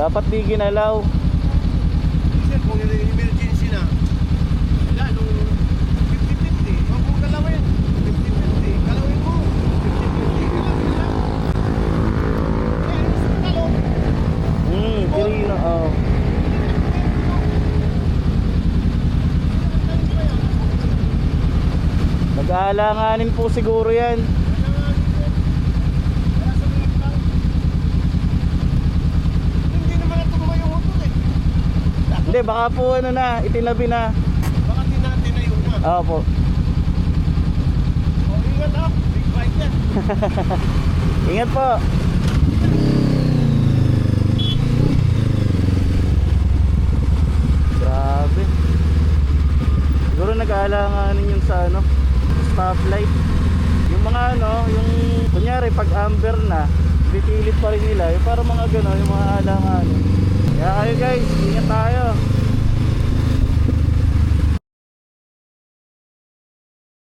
Dapat di ginalaw. Minsan kung yun yung emergency na, wala, nung 50-50, huwag mong galawin. 50-50, galawin mo. 50-50, galawin lang. Galaw. Kirino, oh. Nag-aalanganin po siguro yan. Hindi naman natumba yung motor eh. Hindi, baka po ano na, itinabi na. Baka tinayo na. Opo. O ingat ha, big bike yan. Ingat po. Grabe. Siguro nag-aalanganin yung sa ano, stoplight. Yung mga ano, yung kunyari pag amber na, pipilit pa rin nila. Yung para mga gano'n, yung mga alanganin. Kaya kayo guys, ingat tayo.